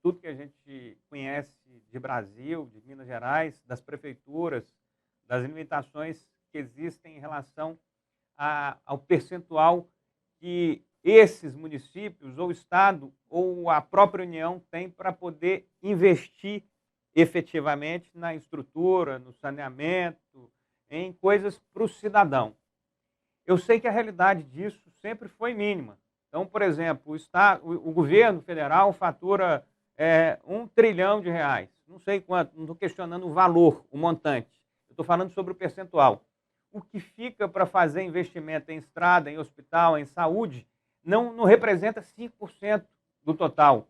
tudo que a gente conhece de Brasil, de Minas Gerais, das prefeituras, das limitações que existem em relação ao percentual que esses municípios, ou o Estado, ou a própria União tem para poder investir efetivamente na estrutura, no saneamento, em coisas para o cidadão. Eu sei que a realidade disso sempre foi mínima. Então, por exemplo, o governo federal fatura R$ 1 trilhão, não sei quanto, não estou questionando o valor, o montante, eu estou falando sobre o percentual. O que fica para fazer investimento em estrada, em hospital, em saúde, não representa 5% do total.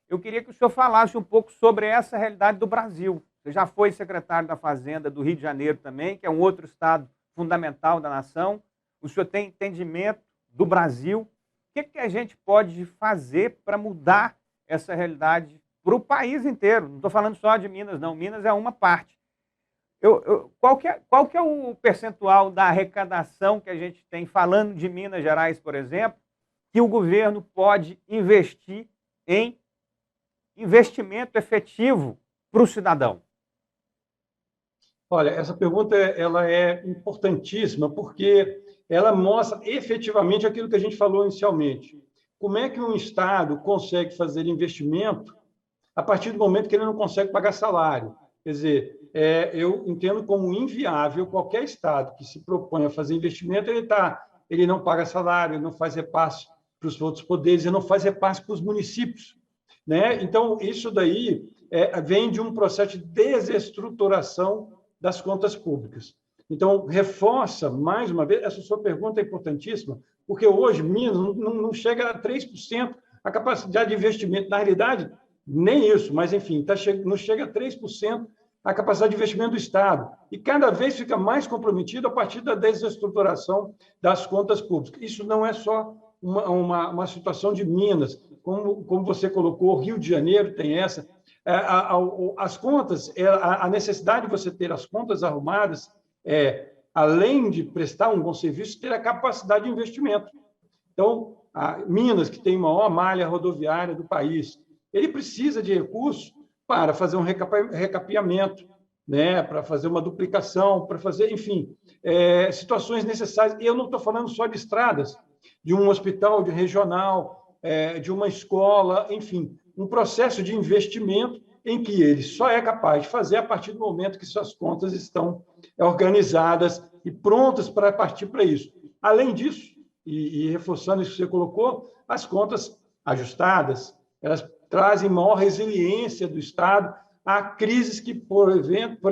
Eu queria que o senhor falasse um pouco sobre essa realidade do Brasil. Você já foi secretário da Fazenda do Rio de Janeiro também, que é um outro estado fundamental da nação. O senhor tem entendimento do Brasil. O que a gente pode fazer para mudar essa realidade para o país inteiro? Não estou falando só de Minas, não. Minas é uma parte. Qual que é o percentual da arrecadação que a gente tem, falando de Minas Gerais, por exemplo, que o governo pode investir em investimento efetivo para o cidadão? Olha, essa pergunta ela é importantíssima porque ela mostra efetivamente aquilo que a gente falou inicialmente. Como é que um Estado consegue fazer investimento a partir do momento que ele não consegue pagar salário? Quer dizer, eu entendo como inviável qualquer Estado que se propõe a fazer investimento, ele não paga salário, ele não faz repasse para os outros poderes, ele não faz repasse para os municípios. Né? Então, isso daí vem de um processo de desestruturação das contas públicas. Então, reforça, mais uma vez, essa sua pergunta é importantíssima, porque hoje Minas não chega a 3% a capacidade de investimento. Na realidade, nem isso, mas, enfim, não chega a 3% a capacidade de investimento do Estado. E cada vez fica mais comprometido a partir da desestruturação das contas públicas. Isso não é só uma situação de Minas. Como você colocou, Rio de Janeiro tem essa. As contas, a necessidade de você ter as contas arrumadas além de prestar um bom serviço, ter a capacidade de investimento. Então, Minas, que tem a maior malha rodoviária do país, ele precisa de recursos para fazer um recapeamento, né, para fazer uma duplicação, para fazer, enfim, situações necessárias. E eu não estou falando só de estradas, de um hospital de regional, de uma escola, enfim, um processo de investimento em que ele só é capaz de fazer a partir do momento que suas contas estão organizadas e prontas para partir para isso. Além disso, e reforçando isso que você colocou, as contas ajustadas, elas trazem maior resiliência do Estado a crises que, por exemplo,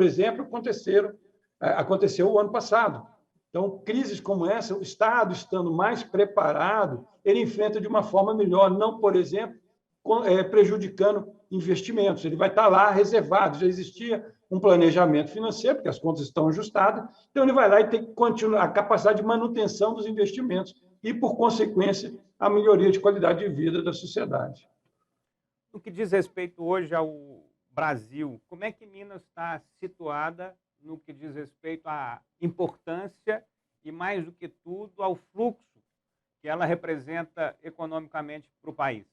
aconteceu o ano passado. Então, crises como essa, o Estado estando mais preparado, ele enfrenta de uma forma melhor, não, por exemplo, prejudicando investimentos. Ele vai estar lá reservado, já existia um planejamento financeiro, porque as contas estão ajustadas, então ele vai lá e tem que continuar a capacidade de manutenção dos investimentos e, por consequência, a melhoria de qualidade de vida da sociedade. No que diz respeito hoje ao Brasil, como é que Minas está situada no que diz respeito à importância e, mais do que tudo, ao fluxo que ela representa economicamente para o país?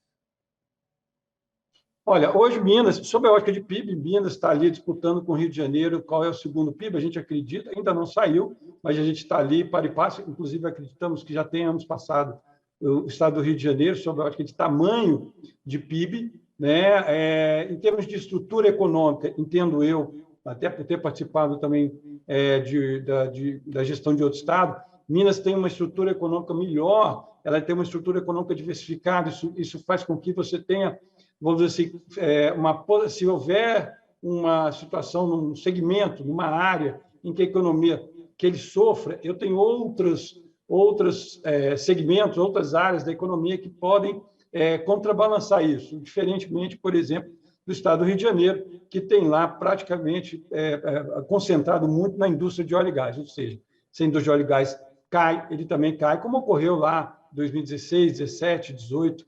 Olha, hoje Minas, sob a ótica de PIB, Minas está ali disputando com o Rio de Janeiro qual é o segundo PIB, a gente acredita, ainda não saiu, mas a gente está ali para e passo, inclusive acreditamos que já tem anos passado o estado do Rio de Janeiro, sob a ótica de tamanho de PIB, né? Em termos de estrutura econômica, entendo eu, até por ter participado também da gestão de outro estado, Minas tem uma estrutura econômica melhor, ela tem uma estrutura econômica diversificada, isso faz com que você tenha, vamos dizer assim, se houver uma situação num segmento, numa área em que a economia que ele sofra, eu tenho outros segmentos, outras áreas da economia que podem contrabalançar isso, diferentemente, por exemplo, do estado do Rio de Janeiro, que tem lá praticamente concentrado muito na indústria de óleo e gás, ou seja, se a indústria de óleo e gás cai, ele também cai, como ocorreu lá em 2016, 17, 18.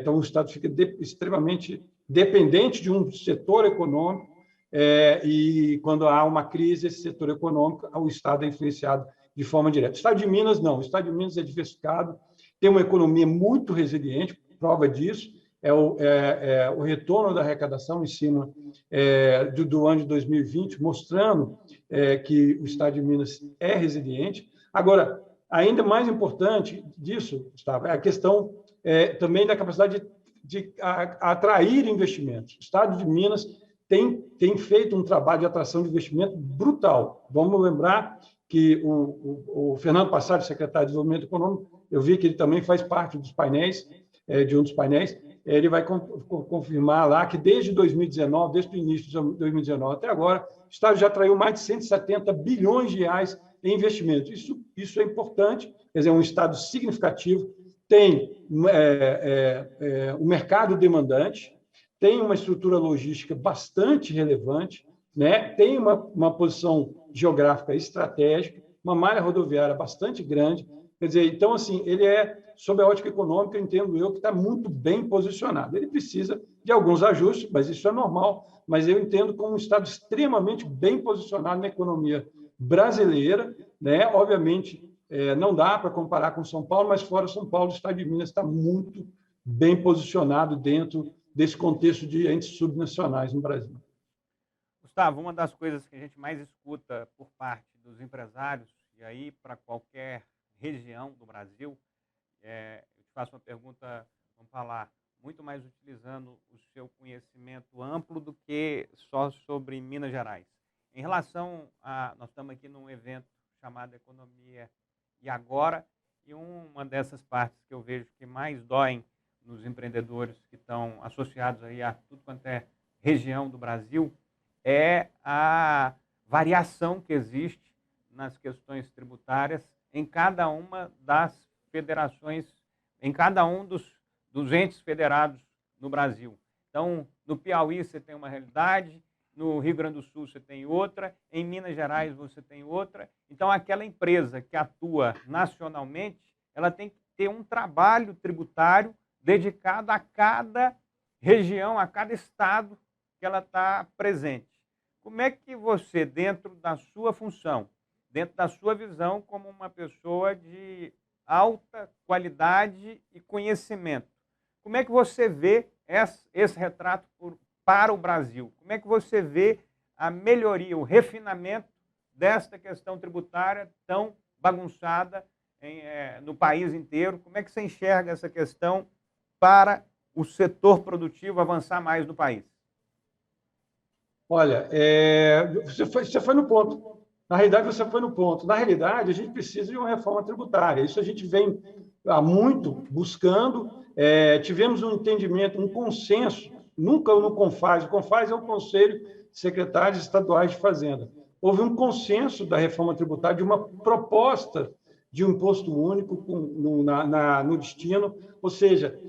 Então, o Estado fica extremamente dependente de um setor econômico e, quando há uma crise, esse setor econômico, o Estado é influenciado de forma direta. O Estado de Minas, não. O Estado de Minas é diversificado, tem uma economia muito resiliente, prova disso, o retorno da arrecadação em cima do ano de 2020, mostrando que o Estado de Minas é resiliente. Agora, ainda mais importante disso, Gustavo, é a questão também da capacidade de atrair investimentos. O Estado de Minas tem feito um trabalho de atração de investimento brutal. Vamos lembrar que o Fernando Passari, secretário de Desenvolvimento Econômico, eu vi que ele também faz parte dos painéis, de um dos painéis, ele vai confirmar lá que desde 2019, desde o início de 2019 até agora, o Estado já atraiu mais de 170 bilhões de reais em investimentos. Isso é importante, quer dizer, é um Estado significativo, tem um mercado demandante, tem uma estrutura logística bastante relevante, né? Tem uma posição geográfica estratégica, uma malha rodoviária bastante grande. Quer dizer, então, assim, ele sob a ótica econômica, entendo eu, que está muito bem posicionado. Ele precisa de alguns ajustes, mas isso é normal, mas eu entendo como um Estado extremamente bem posicionado na economia brasileira, né? Obviamente, não dá para comparar com São Paulo, mas fora São Paulo, o Estado de Minas está muito bem posicionado dentro desse contexto de entes subnacionais no Brasil. Gustavo, uma das coisas que a gente mais escuta por parte dos empresários, e aí para qualquer região do Brasil, eu te faço uma pergunta, vamos falar, muito mais utilizando o seu conhecimento amplo do que só sobre Minas Gerais. Em relação nós estamos aqui num evento chamado Economia e Agora, e uma dessas partes que eu vejo que mais doem nos empreendedores que estão associados aí a tudo quanto é região do Brasil, é a variação que existe nas questões tributárias em cada uma das federações, em cada um dos entes federados no Brasil. Então, no Piauí você tem uma realidade, no Rio Grande do Sul você tem outra, em Minas Gerais você tem outra. Então, aquela empresa que atua nacionalmente, ela tem que ter um trabalho tributário dedicado a cada região, a cada estado que ela está presente. Como é que você, dentro da sua função, dentro da sua visão como uma pessoa de alta qualidade e conhecimento, como é que você vê esse retrato para o Brasil? Como é que você vê a melhoria, o refinamento desta questão tributária tão bagunçada no país inteiro? Como é que você enxerga essa questão para o setor produtivo avançar mais no país? Olha, você foi no ponto. Na realidade, você foi no ponto. Na realidade, a gente precisa de uma reforma tributária. Isso a gente vem há muito buscando. Tivemos um entendimento, um consenso, nunca no CONFAZ. O CONFAZ é o Conselho de Secretários Estaduais de Fazenda. Houve um consenso da reforma tributária, de uma proposta de um imposto único no destino, ou seja,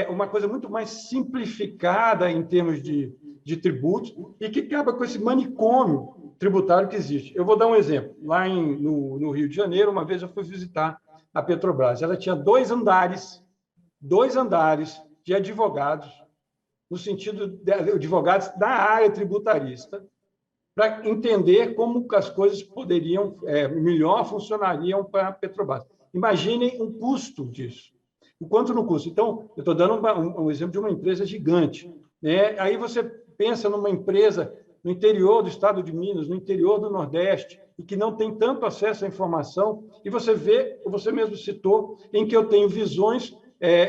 uma coisa muito mais simplificada em termos de tributos e que acaba com esse manicômio tributário que existe. Eu vou dar um exemplo. Lá no Rio de Janeiro, uma vez eu fui visitar a Petrobras. Ela tinha dois andares de advogados, no sentido de advogados da área tributarista, para entender como as coisas poderiam, melhor funcionariam para a Petrobras. Imaginem o custo disso. O quanto no custo. Então, eu estou dando um exemplo de uma empresa gigante, né? Aí você pensa numa empresa no interior do estado de Minas, no interior do Nordeste, e que não tem tanto acesso à informação, e você mesmo citou, em que eu tenho visões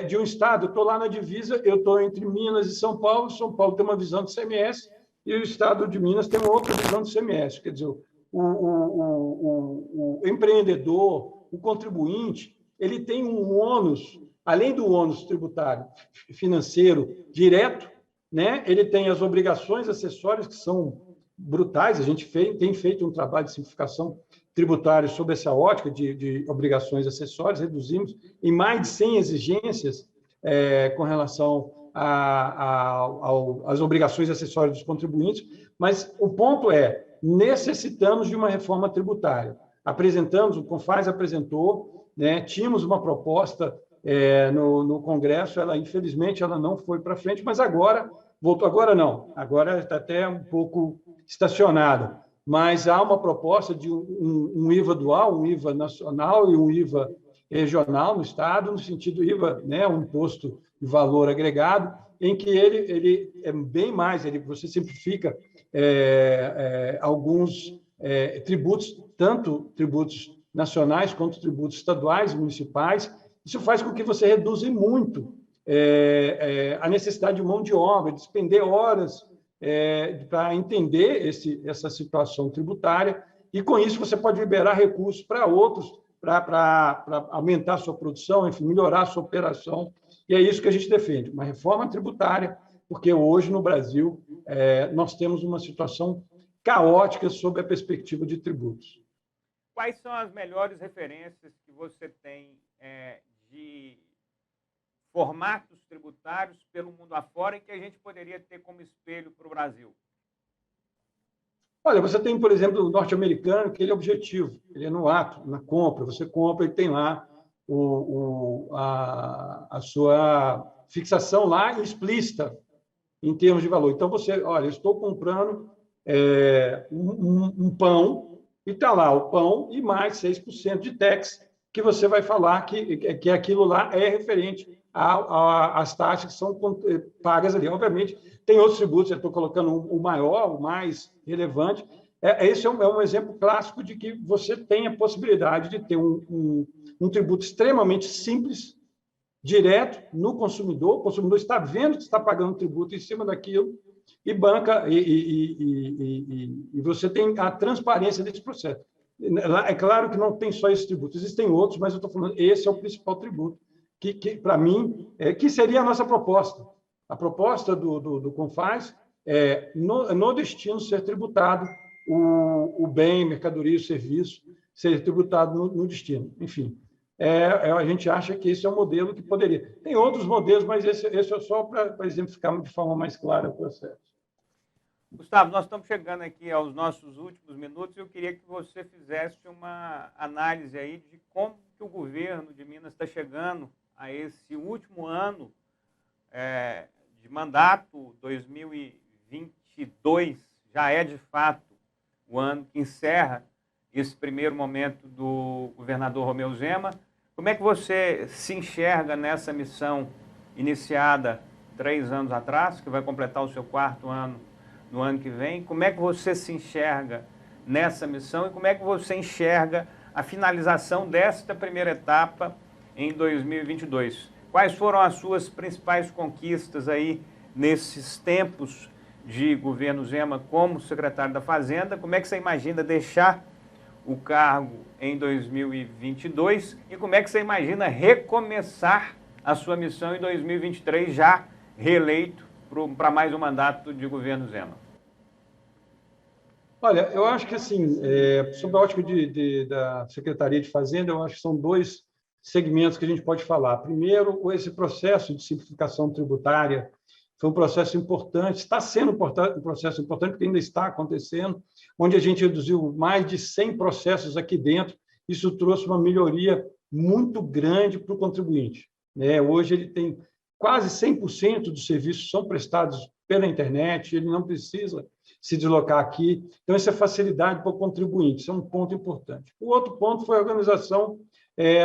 de um estado, eu estou lá na divisa, eu estou entre Minas e São Paulo tem uma visão de CMS, e o estado de Minas tem uma outra visão de CMS. Quer dizer, o empreendedor, o contribuinte, ele tem um ônus, além do ônus tributário financeiro direto, né? Ele tem as obrigações acessórias, que são brutais. A gente tem feito um trabalho de simplificação tributária sob essa ótica de obrigações acessórias, reduzimos em mais de 100 exigências com relação às obrigações acessórias dos contribuintes, mas o ponto necessitamos de uma reforma tributária. Apresentamos, o CONFAZ apresentou, né? Tínhamos uma proposta no Congresso, infelizmente ela não foi para frente, mas agora está até um pouco estacionada, mas há uma proposta de um IVA dual, um IVA nacional e um IVA regional no Estado, no sentido IVA, né, um imposto de valor agregado, em que ele é bem mais, você simplifica alguns tributos, tanto tributos nacionais quanto tributos estaduais e municipais. Isso faz com que você reduza muito a necessidade de mão de obra, de despender horas para entender essa situação tributária, e, com isso, você pode liberar recursos para outros, para aumentar a sua produção, enfim, melhorar a sua operação. E é isso que a gente defende, uma reforma tributária, porque hoje, no Brasil, nós temos uma situação caótica sob a perspectiva de tributos. Quais são as melhores referências que você tem de formatos tributários pelo mundo afora e que a gente poderia ter como espelho para o Brasil? Olha, você tem, por exemplo, o norte-americano, que ele é objetivo, ele é no ato, na compra. Você compra e tem lá a sua fixação lá explícita em termos de valor. Então, você, olha, eu estou comprando um pão e está lá o pão e mais 6% de tax, que você vai falar que aquilo lá é referente às taxas que são pagas ali. Obviamente, tem outros tributos, eu estou colocando o maior, o mais relevante. Esse é um exemplo clássico de que você tem a possibilidade de ter um tributo extremamente simples, direto no consumidor. O consumidor está vendo que está pagando tributo em cima daquilo e banca, e você tem a transparência desse processo. É claro que não tem só esse tributo, existem outros, mas eu estou falando, esse é o principal tributo, que para mim, que seria a nossa proposta. A proposta do CONFAZ é, no destino, ser tributado o bem, mercadoria, o serviço, ser tributado no destino. Enfim, a gente acha que esse é um modelo que poderia. Tem outros modelos, mas esse é só para exemplificar de forma mais clara o processo. Gustavo, nós estamos chegando aqui aos nossos últimos minutos e eu queria que você fizesse uma análise aí de como que o governo de Minas está chegando a esse último ano de mandato. 2022 já é, de fato, o ano que encerra esse primeiro momento do governador Romeu Zema. Como é que você se enxerga nessa missão iniciada 3 anos atrás, que vai completar o seu 4º ano no ano que vem? Como é que você se enxerga nessa missão e como é que você enxerga a finalização desta primeira etapa em 2022? Quais foram as suas principais conquistas aí nesses tempos de governo Zema como secretário da Fazenda? Como é que você imagina deixar o cargo em 2022 e como é que você imagina recomeçar a sua missão em 2023, já reeleito para mais um mandato de governo Zema? Olha, eu acho que, assim, sob a ótica da Secretaria de Fazenda, eu acho que são 2 segmentos que a gente pode falar. Primeiro, esse processo de simplificação tributária foi um processo importante, está sendo um processo importante, porque ainda está acontecendo, onde a gente reduziu mais de 100 processos aqui dentro. Isso trouxe uma melhoria muito grande para o contribuinte. Hoje ele tem quase 100% dos serviços são prestados pela internet, ele não precisa se deslocar aqui. Então, isso é facilidade para o contribuinte, isso é um ponto importante. O outro ponto foi a organização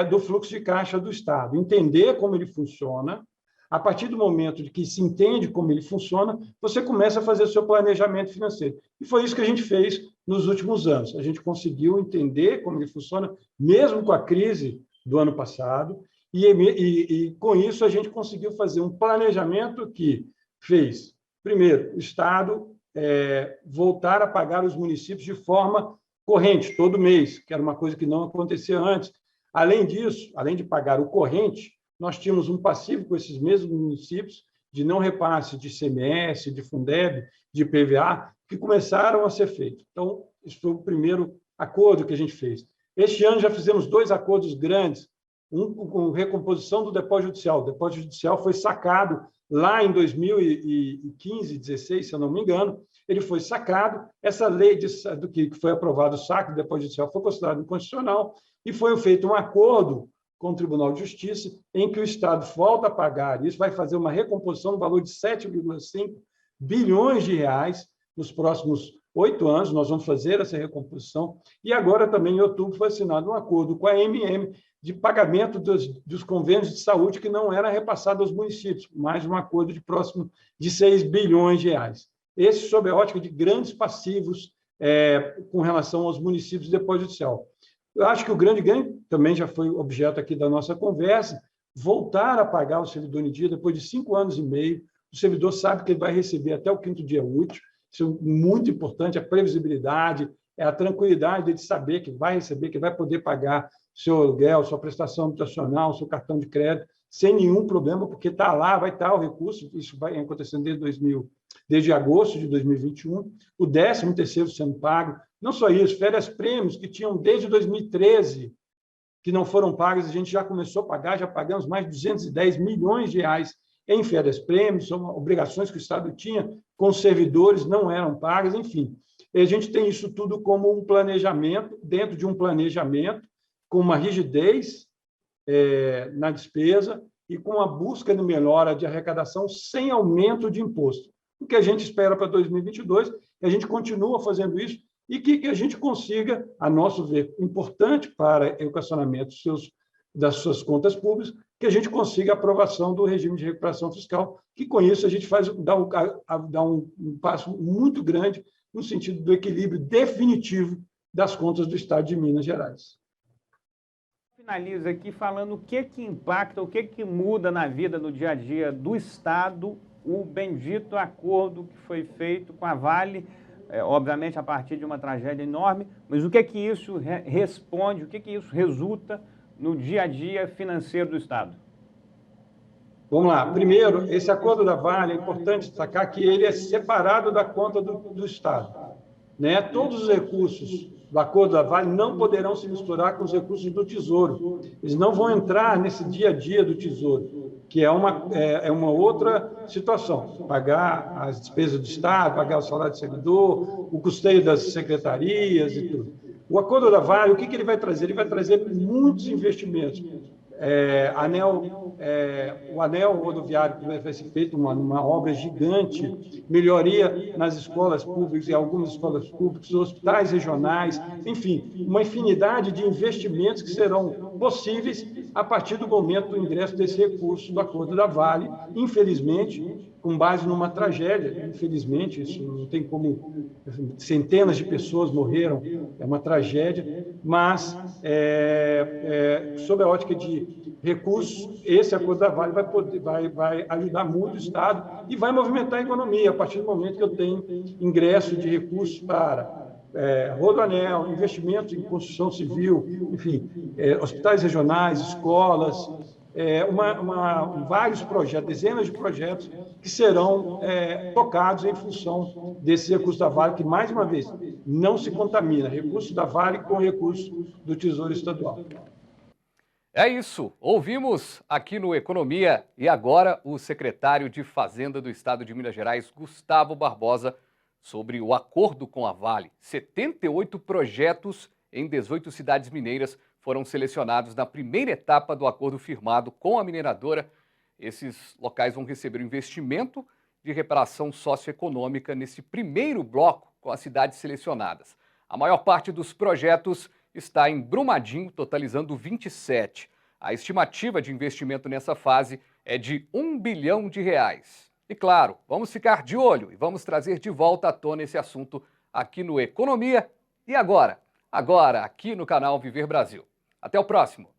do fluxo de caixa do Estado, entender como ele funciona. A partir do momento de que se entende como ele funciona, você começa a fazer o seu planejamento financeiro. E foi isso que a gente fez nos últimos anos. A gente conseguiu entender como ele funciona, mesmo com a crise do ano passado, e com isso a gente conseguiu fazer um planejamento que fez, primeiro, o Estado voltar a pagar os municípios de forma corrente, todo mês, que era uma coisa que não acontecia antes. Além disso, além de pagar o corrente, nós tínhamos um passivo com esses mesmos municípios de não repasse de ICMS, de Fundeb, de IPVA, que começaram a ser feitos. Então, isso foi o primeiro acordo que a gente fez. Este ano já fizemos 2 acordos grandes, um com recomposição do depósito judicial. O depósito judicial foi sacado lá em 2015, 16, se eu não me engano, ele foi sacado. Essa lei do que foi aprovado, o saque do depósito judicial, foi considerado inconstitucional e foi feito um acordo com o Tribunal de Justiça, em que o Estado volta a pagar. Isso vai fazer uma recomposição no valor de 7,5 bilhões de reais nos próximos 8 anos, nós vamos fazer essa recomposição. E agora também, em outubro, foi assinado um acordo com a MM de pagamento dos convênios de saúde que não era repassado aos municípios, mais um acordo de próximo de 6 bilhões de reais. Esse sob a ótica de grandes passivos com relação aos municípios de depósito judicial. Eu acho que o grande ganho, também já foi objeto aqui da nossa conversa, voltar a pagar o servidor em dia depois de 5 anos e meio. O servidor sabe que ele vai receber até o 5º dia útil. Isso é muito importante, a previsibilidade, a tranquilidade de saber que vai receber, que vai poder pagar seu aluguel, sua prestação habitacional, seu cartão de crédito, sem nenhum problema, porque está lá, vai estar o recurso, isso vai acontecendo desde agosto de 2021, o 13º sendo pago, não só isso, férias prêmios que tinham desde 2013, que não foram pagas, a gente já começou a pagar, já pagamos mais de 210 milhões de reais em férias prêmios, são obrigações que o Estado tinha com os servidores, não eram pagas, enfim. A gente tem isso tudo como um planejamento, dentro de um planejamento, com uma rigidez na despesa e com a busca de melhora de arrecadação sem aumento de imposto. O que a gente espera para 2022 é que a gente continue fazendo isso e que a gente consiga, a nosso ver, importante para o equacionamento das suas contas públicas, que a gente consiga a aprovação do regime de recuperação fiscal, que com isso a gente dá um passo muito grande no sentido do equilíbrio definitivo das contas do Estado de Minas Gerais. Finaliza aqui falando o que impacta, o que muda na vida, no dia a dia do Estado, o bendito acordo que foi feito com a Vale, obviamente a partir de uma tragédia enorme, mas o que isso responde, o que isso resulta no dia a dia financeiro do Estado? Vamos lá. Primeiro, esse acordo da Vale, é importante destacar que ele é separado da conta do Estado. Né? Todos os recursos do acordo da Vale não poderão se misturar com os recursos do Tesouro. Eles não vão entrar nesse dia a dia do Tesouro, que é uma outra situação. Pagar as despesas do Estado, pagar o salário do servidor, o custeio das secretarias e tudo. O acordo da Vale, o que ele vai trazer? Ele vai trazer muitos investimentos. O anel rodoviário que vai ser feito, uma obra gigante, melhoria nas escolas públicas e algumas escolas públicas, hospitais regionais, enfim, uma infinidade de investimentos que serão possíveis a partir do momento do ingresso desse recurso do acordo da Vale, infelizmente, com base numa tragédia, infelizmente, isso não tem como, centenas de pessoas morreram, é uma tragédia, mas, sob a ótica de recursos, esse acordo da Vale vai ajudar muito o Estado e vai movimentar a economia, a partir do momento que eu tenho ingresso de recursos para rodoanel, investimento em construção civil, enfim, hospitais regionais, escolas, vários projetos, dezenas de projetos que serão tocados em função desse recurso da Vale, que, mais uma vez, não se contamina, recurso da Vale com recurso do Tesouro Estadual. É isso, ouvimos aqui no Economia e agora o secretário de Fazenda do Estado de Minas Gerais, Gustavo Barbosa, sobre o acordo com a Vale. 78 projetos em 18 cidades mineiras foram selecionados na primeira etapa do acordo firmado com a mineradora. Esses locais vão receber um investimento de reparação socioeconômica nesse primeiro bloco com as cidades selecionadas. A maior parte dos projetos está em Brumadinho, totalizando 27. A estimativa de investimento nessa fase é de R$1 bilhão. E claro, vamos ficar de olho e vamos trazer de volta à tona esse assunto aqui no Economia e agora aqui no canal Viver Brasil. Até o próximo!